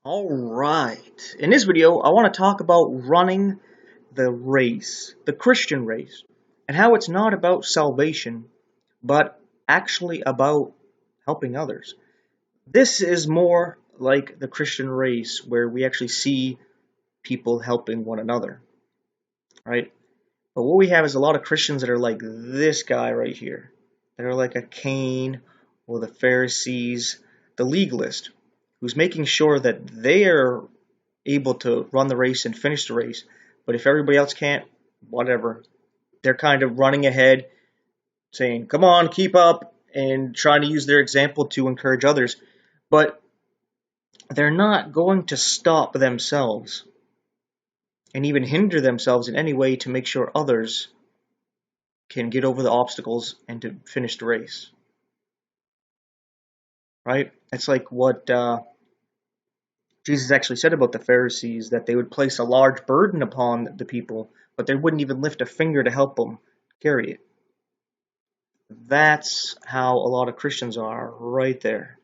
Alright, in this video I want to talk about running the race, the Christian race, and how it's not about salvation, but actually about helping others. This is more like the Christian race where we actually see people helping one another, right? But what we have is a lot of Christians that are like this guy right here, that are like a Cain or the Pharisees, the legalist, who's making sure that they are able to run the race and finish the race. But if everybody else can't, whatever. They're kind of running ahead, saying, come on, keep up, and trying to use their example to encourage others. But they're not going to stop themselves and even hinder themselves in any way to make sure others can get over the obstacles and to finish the race. Right? It's like what Jesus actually said about the Pharisees, that they would place a large burden upon the people, but they wouldn't even lift a finger to help them carry it. That's how a lot of Christians are right there.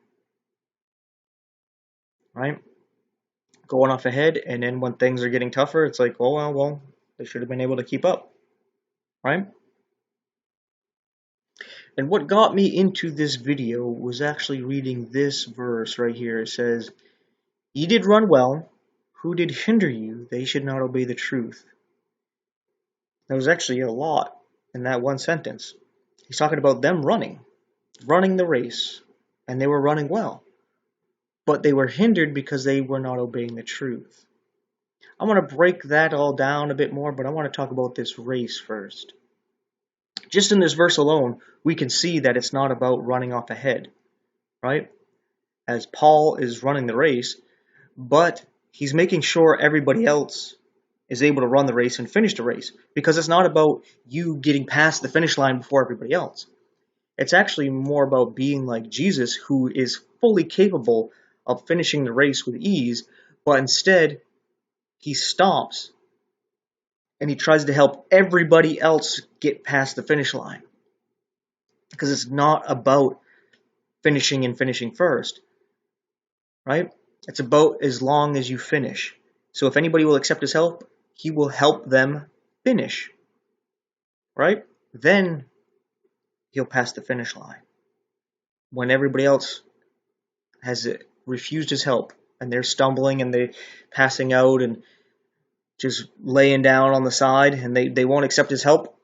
Right? Going off ahead, and then when things are getting tougher, it's like, oh, well, they should have been able to keep up. Right? And what got me into this video was actually reading this verse right here. It says, "Ye did run well. Who did hinder you? They should not obey the truth." There was actually a lot in that one sentence. He's talking about them running the race, and they were running well. But they were hindered because they were not obeying the truth. I want to break that all down a bit more, but I want to talk about this race first. Just in this verse alone, we can see that it's not about running off ahead, right? As Paul is running the race, but he's making sure everybody else is able to run the race and finish the race, because it's not about you getting past the finish line before everybody else. It's actually more about being like Jesus, who is fully capable of finishing the race with ease, but instead he stops and he tries to help everybody else get past the finish line. Because it's not about finishing first, right? It's about as long as you finish. So if anybody will accept his help, he will help them finish, right? Then he'll pass the finish line. When everybody else has refused his help and they're stumbling and they're passing out and just laying down on the side and they won't accept his help,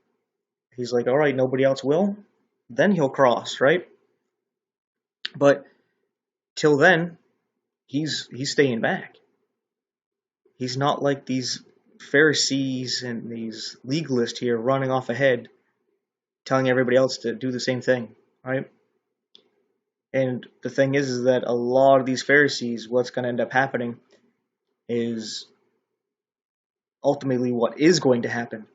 he's like, all right, nobody else will. Then he'll cross, right? But till then, he's staying back. He's not like these Pharisees and these legalists here running off ahead, telling everybody else to do the same thing, right? And the thing is that a lot of these Pharisees, what's going to end up happening is ultimately what is going to happen.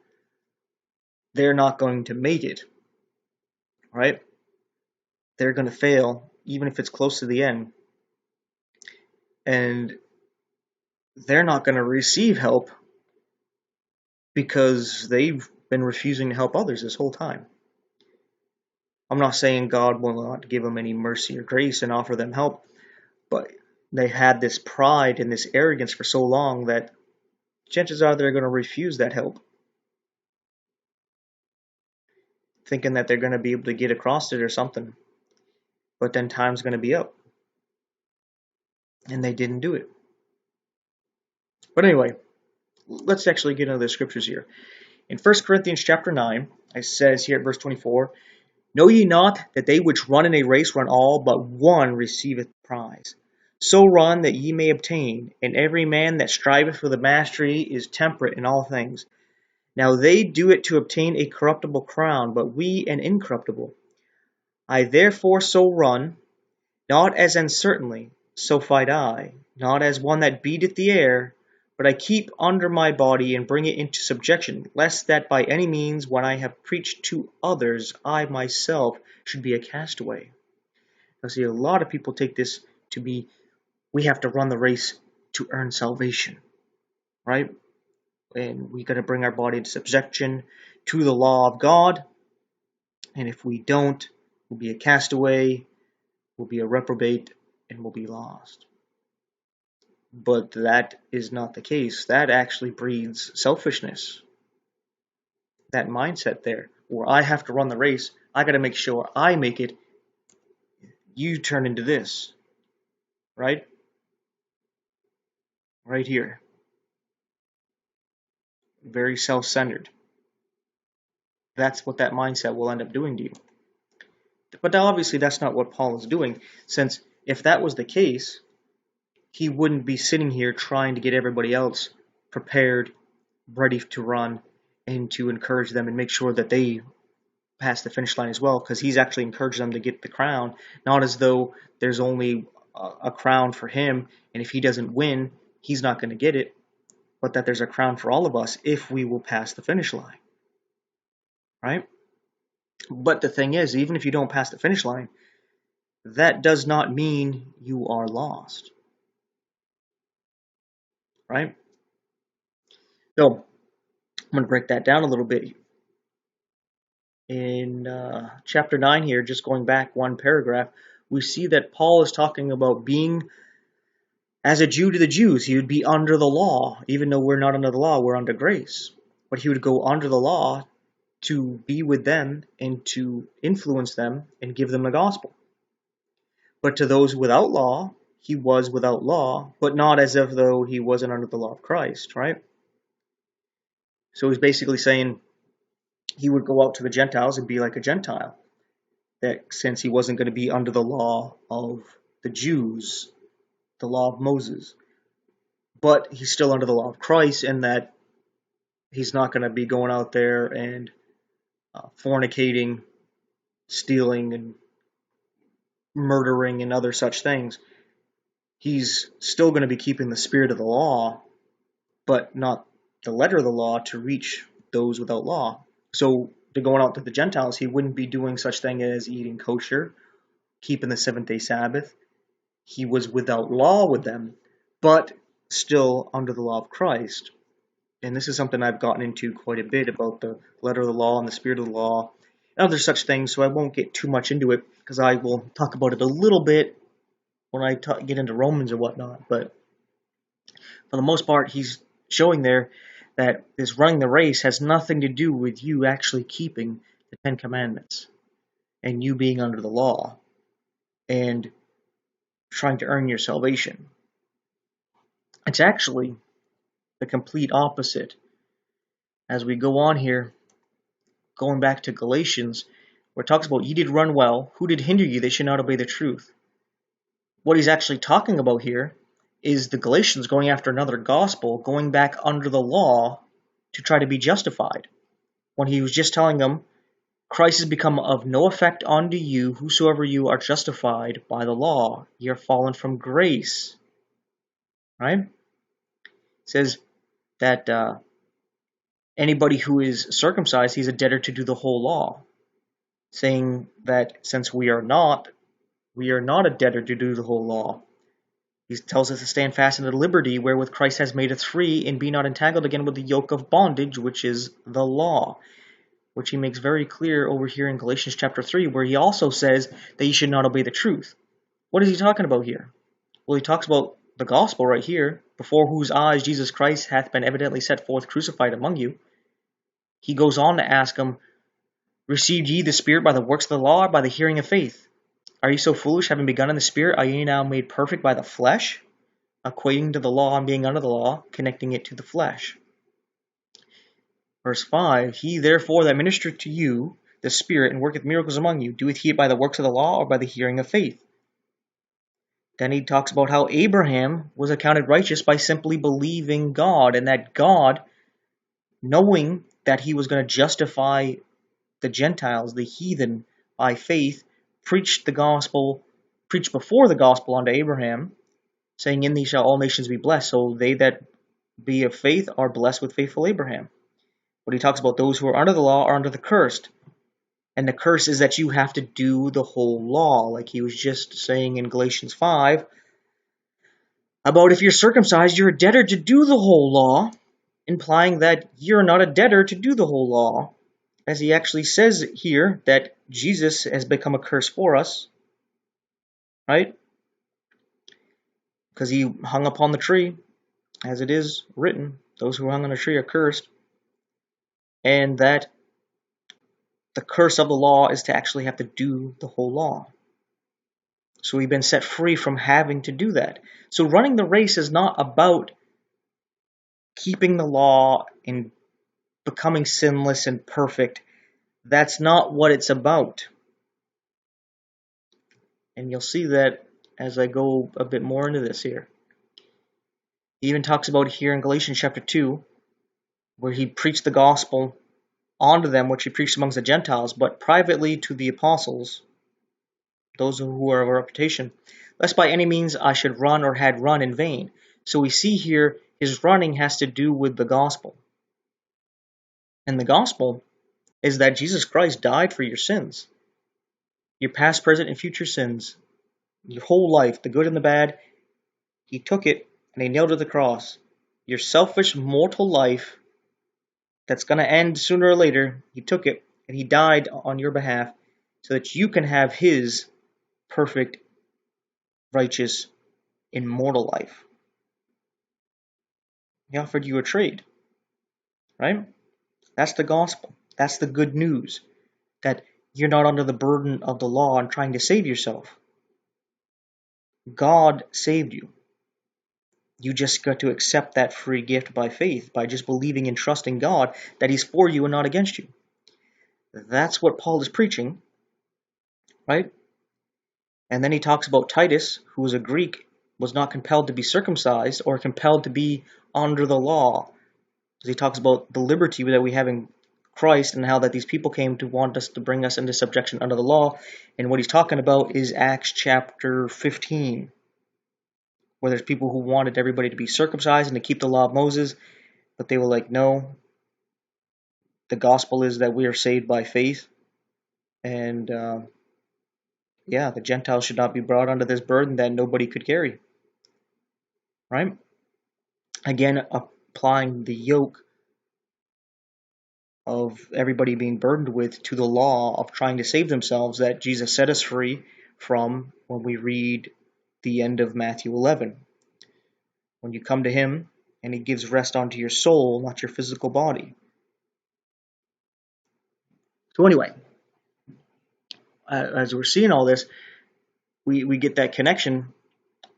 They're not going to make it, right? They're going to fail, even if it's close to the end. And they're not going to receive help because they've been refusing to help others this whole time. I'm not saying God will not give them any mercy or grace and offer them help, but they had this pride and this arrogance for so long that chances are they're going to refuse that help, thinking that they're going to be able to get across it or something. But then time's going to be up. And they didn't do it. But anyway, let's actually get into the scriptures here. In 1 Corinthians chapter 9, it says here at verse 24, "Know ye not that they which run in a race run all, but one receiveth the prize? So run that ye may obtain, and every man that striveth for the mastery is temperate in all things. Now they do it to obtain a corruptible crown, but we an incorruptible. I therefore so run, not as uncertainly, so fight I, not as one that beateth the air, but I keep under my body and bring it into subjection, lest that by any means, when I have preached to others, I myself should be a castaway." Now see, a lot of people take this to be, we have to run the race to earn salvation, right? And we got to bring our body into subjection to the law of God. And if we don't, we'll be a castaway, we'll be a reprobate, and we'll be lost. But that is not the case. That actually breeds selfishness. That mindset there, where I have to run the race, I got to make sure I make it, you turn into this, right? Right here. Very self-centered. That's what that mindset will end up doing to you. But obviously that's not what Paul is doing, since if that was the case, he wouldn't be sitting here trying to get everybody else prepared, ready to run, and to encourage them and make sure that they pass the finish line as well, because he's actually encouraged them to get the crown, not as though there's only a crown for him, and if he doesn't win, he's not going to get it, but that there's a crown for all of us if we will pass the finish line, right? But the thing is, even if you don't pass the finish line, that does not mean you are lost, right? So I'm going to break that down a little bit. In chapter 9 here, just going back one paragraph, we see that Paul is talking about being as a Jew to the Jews. He would be under the law, even though we're not under the law, we're under grace. But he would go under the law to be with them and to influence them and give them the gospel. But to those without law, he was without law, but not as if though he wasn't under the law of Christ, right? So he's basically saying he would go out to the Gentiles and be like a Gentile. That since he wasn't going to be under the law of the Jews, the law of Moses, but he's still under the law of Christ, and that he's not going to be going out there and fornicating, stealing, and murdering, and other such things. He's still going to be keeping the spirit of the law, but not the letter of the law to reach those without law. So to going out to the Gentiles, he wouldn't be doing such thing as eating kosher, keeping the seventh-day Sabbath. He was without law with them, but still under the law of Christ. And this is something I've gotten into quite a bit about the letter of the law and the spirit of the law and other such things, so I won't get too much into it because I will talk about it a little bit when I get into Romans or whatnot. But for the most part, he's showing there that this running the race has nothing to do with you actually keeping the Ten Commandments and you being under the law and trying to earn your salvation. It's actually the complete opposite. As we go on here, going back to Galatians, where it talks about, ye did run well, who did hinder you? They should not obey the truth. What he's actually talking about here is the Galatians going after another gospel, going back under the law to try to be justified. When he was just telling them, Christ has become of no effect unto you, whosoever you are justified by the law. Ye are fallen from grace. Right? It says that anybody who is circumcised, he's a debtor to do the whole law. Saying that since we are not a debtor to do the whole law. He tells us to stand fast in the liberty wherewith Christ has made us free, and be not entangled again with the yoke of bondage, which is the law. Which he makes very clear over here in Galatians chapter 3, where he also says that you should not obey the truth. What is he talking about here? Well, he talks about the gospel right here, before whose eyes Jesus Christ hath been evidently set forth crucified among you. He goes on to ask them, received ye the Spirit by the works of the law, or by the hearing of faith? Are you so foolish, having begun in the Spirit, are ye now made perfect by the flesh? Equating to the law and being under the law, connecting it to the flesh. Verse 5, he therefore that ministereth to you the Spirit, and worketh miracles among you, doeth he it by the works of the law, or by the hearing of faith? Then he talks about how Abraham was accounted righteous by simply believing God, and that God, knowing that he was going to justify the Gentiles, the heathen, by faith, preached before the gospel unto Abraham, saying, in thee shall all nations be blessed. So they that be of faith are blessed with faithful Abraham. But he talks about those who are under the law are under the cursed. And the curse is that you have to do the whole law, like he was just saying in Galatians 5, about if you're circumcised, you're a debtor to do the whole law, implying that you're not a debtor to do the whole law, as he actually says here that Jesus has become a curse for us, right? because he hung upon the tree, as it is written, those who hung on the tree are cursed, and that the curse of the law is to actually have to do the whole law. So we've been set free from having to do that. So running the race is not about keeping the law and becoming sinless and perfect. That's not what it's about. And you'll see that as I go a bit more into this here. He even talks about here in Galatians chapter 2, where he preached the gospel onto them, which he preached amongst the Gentiles, but privately to the apostles, those who are of a reputation, lest by any means I should run or had run in vain. So we see here his running has to do with the gospel. And the gospel is that Jesus Christ died for your sins, your past, present, and future sins, your whole life, the good and the bad. He took it and he nailed it to the cross. Your selfish mortal life that's going to end sooner or later, he took it and he died on your behalf so that you can have his perfect, righteous, immortal life. He offered you a trade, right? That's the gospel. That's the good news, that you're not under the burden of the law and trying to save yourself. God saved you. You just got to accept that free gift by faith, by just believing and trusting God that he's for you and not against you. That's what Paul is preaching, right? And then he talks about Titus, who was a Greek, was not compelled to be circumcised or compelled to be under the law. He talks about the liberty that we have in Christ and how that these people came to want us to bring us into subjection under the law. And what he's talking about is Acts chapter 15, where there's people who wanted everybody to be circumcised and to keep the law of Moses, but they were like, no, the gospel is that we are saved by faith. And the Gentiles should not be brought under this burden that nobody could carry. Right? Again, applying the yoke of everybody being burdened with to the law of trying to save themselves that Jesus set us free from when we read the end of Matthew 11. When you come to him and he gives rest unto your soul, not your physical body. So anyway, as we're seeing all this, we get that connection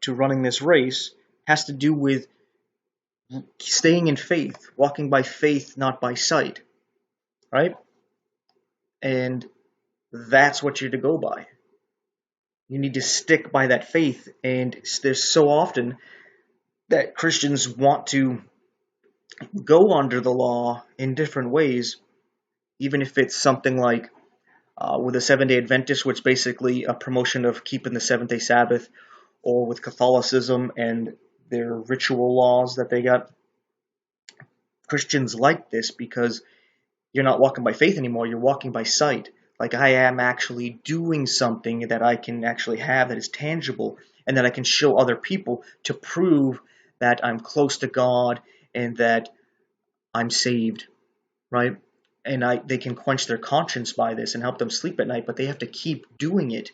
to running this race has to do with staying in faith, walking by faith, not by sight, right? And that's what you're to go by. You need to stick by that faith, and there's so often that Christians want to go under the law in different ways, even if it's something like with the Seventh-day Adventists, which is basically a promotion of keeping the seventh-day Sabbath, or with Catholicism and their ritual laws that they got. Christians like this because you're not walking by faith anymore, you're walking by sight. Like I am actually doing something that I can actually have that is tangible and that I can show other people to prove that I'm close to God and that I'm saved, right? And they can quench their conscience by this and help them sleep at night, but they have to keep doing it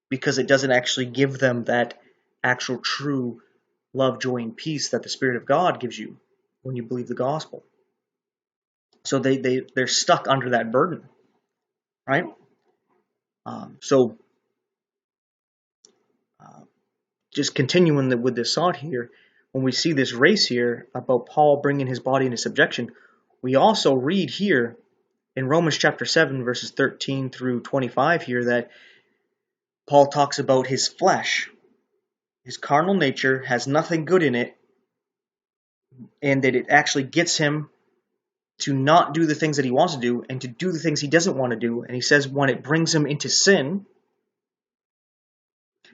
because it doesn't actually give them that actual true love, joy, and peace that the Spirit of God gives you when you believe the gospel. So they're stuck under that burden, right? Just continuing with this thought here, when we see this race here about Paul bringing his body into subjection, we also read here in Romans chapter 7, verses 13 through 25 here that Paul talks about his flesh. His carnal nature has nothing good in it, and that it actually gets him to not do the things that he wants to do and to do the things he doesn't want to do. And he says when it brings him into sin,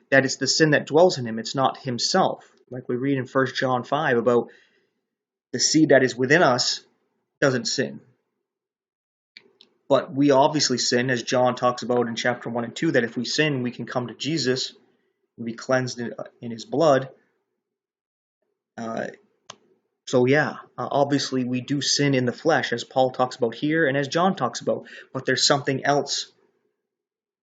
that it's the sin that dwells in him, it's not himself. Like we read in 1 John 5 about the seed that is within us doesn't sin. But we obviously sin, as John talks about in chapter 1 and 2, that if we sin, we can come to Jesus and be cleansed in his blood. Obviously we do sin in the flesh, as Paul talks about here and as John talks about. But there's something else.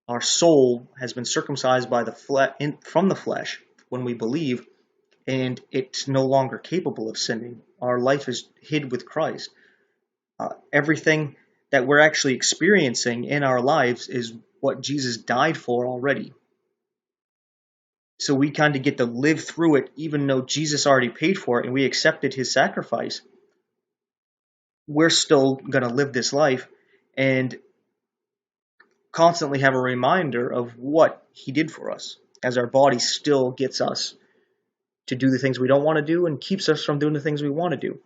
Our soul has been circumcised by from the flesh when we believe, and it's no longer capable of sinning. Our life is hid with Christ. Everything that we're actually experiencing in our lives is what Jesus died for already. So we kind of get to live through it, even though Jesus already paid for it and we accepted his sacrifice. We're still going to live this life and constantly have a reminder of what he did for us, as our body still gets us to do the things we don't want to do and keeps us from doing the things we want to do.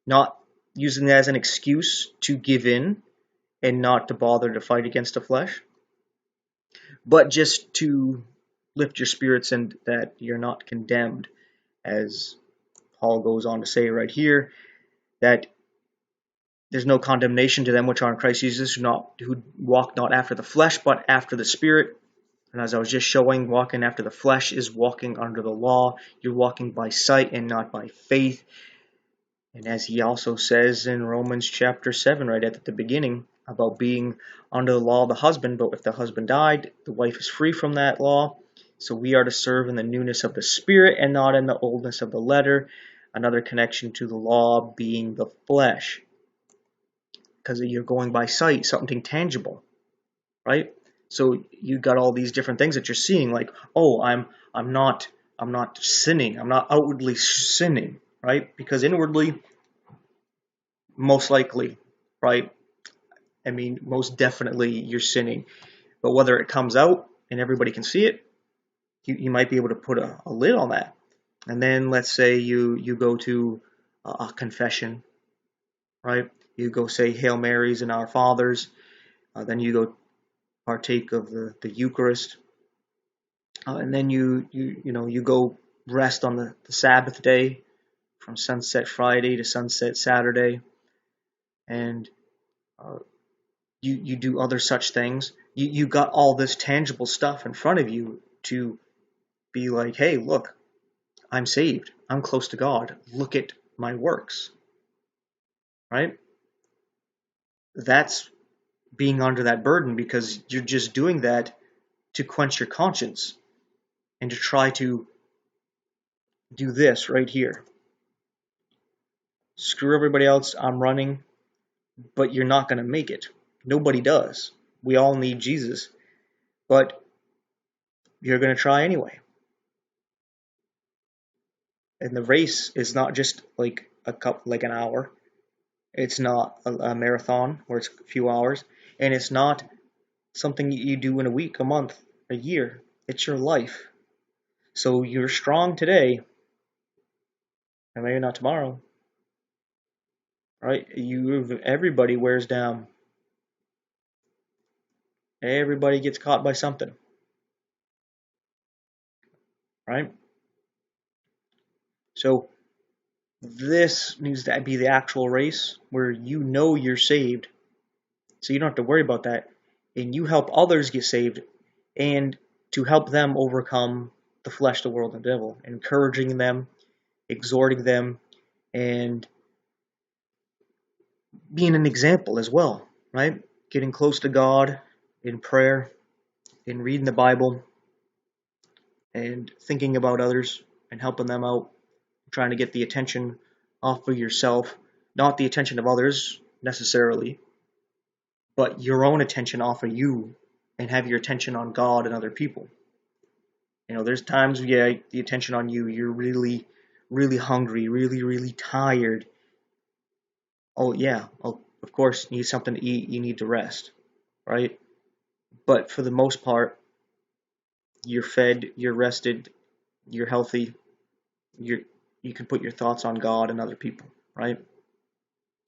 Not using that as an excuse to give in and not to bother to fight against the flesh, but just to lift your spirits and that you're not condemned, as Paul goes on to say right here, that there's no condemnation to them which are in Christ Jesus, who walk not after the flesh, but after the Spirit. And as I was just showing, walking after the flesh is walking under the law. You're walking by sight and not by faith. And as he also says in Romans chapter 7, right at the beginning, about being under the law of the husband, but if the husband died, the wife is free from that law. So we are to serve in the newness of the Spirit and not in the oldness of the letter. Another connection to the law being the flesh, because you're going by sight, something tangible, right? So you got all these different things that you're seeing, like, oh, I'm not sinning, I'm not outwardly sinning, right? Because inwardly, most likely, right? I mean, most definitely you're sinning. But whether it comes out and everybody can see it, you might be able to put a lid on that. And then let's say you go to a confession, right? You go say Hail Marys and Our Fathers. Then you go partake of the Eucharist. And then you go rest on the Sabbath day from sunset Friday to sunset Saturday. And you do other such things. You got all this tangible stuff in front of you to be like, hey, look, I'm saved. I'm close to God. Look at my works. Right? That's being under that burden, because you're just doing that to quench your conscience and to try to do this right here. Screw everybody else. I'm running. But you're not going to make it. Nobody does. We all need Jesus. But you're going to try anyway. And the race is not just like an hour. It's not a marathon where it's a few hours. And it's not something you do in a week, a month, a year. It's your life. So you're strong today, and maybe not tomorrow. Right? Everybody wears down. Everybody gets caught by something. Right? So this needs to be the actual race where you know you're saved, so you don't have to worry about that, and you help others get saved, and to help them overcome the flesh, the world, and the devil, encouraging them, exhorting them, and being an example as well, right? Getting close to God in prayer, in reading the Bible, and thinking about others and helping them out, trying to get the attention off of yourself, not the attention of others necessarily, but your own attention off of you, and have your attention on God and other people. There's times, the attention on you, you're really, really hungry, really, really tired. Oh, yeah, of course, you need something to eat, you need to rest, right? But for the most part, you're fed, you're rested, you're healthy, you can put your thoughts on God and other people, right?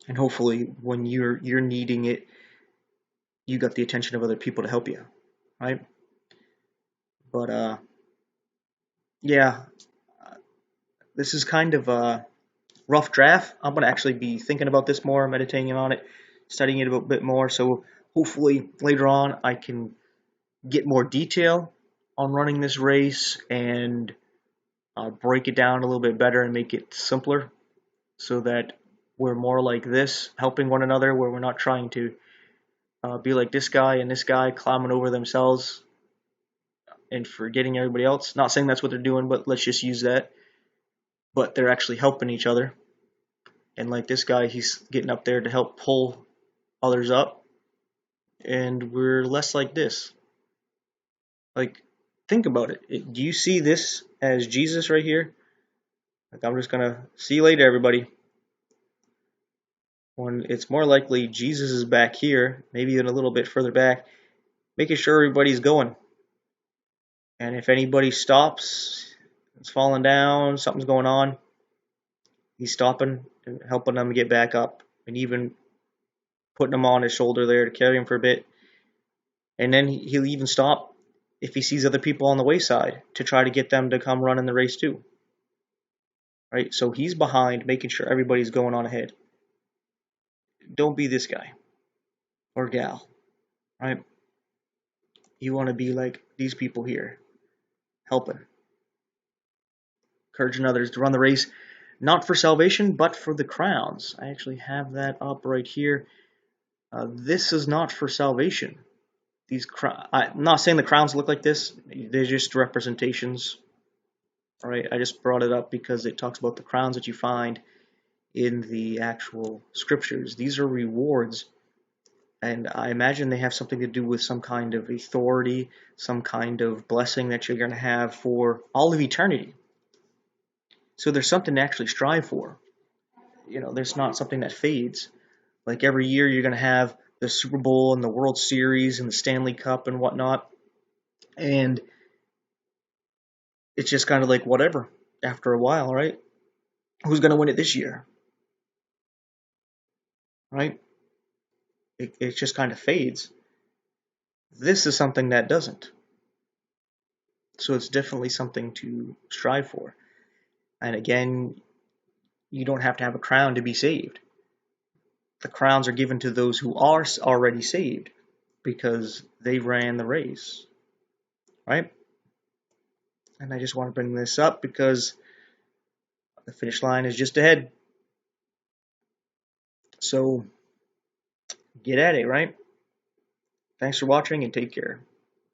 And hopefully, when you're needing it, you got the attention of other people to help you, right? But yeah, this is kind of a rough draft. I'm going to actually be thinking about this more, meditating on it, studying it a bit more. So hopefully later on I can get more detail on running this race and break it down a little bit better and make it simpler, so that we're more like this, helping one another, where we're not trying to be like this guy and this guy climbing over themselves and forgetting everybody else. Not saying that's what they're doing, but let's just use that. but they're actually helping each other. And like this guy, he's getting up there to help pull others up. And we're less like this. Like, think about it. Do you see this as Jesus right here? Like, I'm just going to see you later, everybody. When it's more likely Jesus is back here, maybe even a little bit further back, making sure everybody's going. And if anybody stops, it's falling down, something's going on, he's stopping and helping them get back up, and even putting them on his shoulder there to carry him for a bit. And then he'll even stop if he sees other people on the wayside to try to get them to come run in the race too. Right? So he's behind, making sure everybody's going on ahead. Don't be this guy or gal, right? You want to be like these people here, helping, encouraging others to run the race, not for salvation, but for the crowns. I actually have that up right here. This is not for salvation. I'm not saying the crowns look like this. They're just representations. All right, I just brought it up because it talks about the crowns that you find in the actual scriptures. These are rewards, and I imagine they have something to do with some kind of authority, some kind of blessing that you're going to have for all of eternity. So there's something to actually strive for. You know, there's not something that fades. Like every year you're going to have the Super Bowl and the World Series and the Stanley Cup and whatnot. And it's just kind of like whatever after a while, right? Who's going to win it this year? Right? It just kind of fades. This is something that doesn't. So it's definitely something to strive for. And again, you don't have to have a crown to be saved. The crowns are given to those who are already saved because they ran the race, right? And I just want to bring this up because the finish line is just ahead. So get at it, right? Thanks for watching and take care.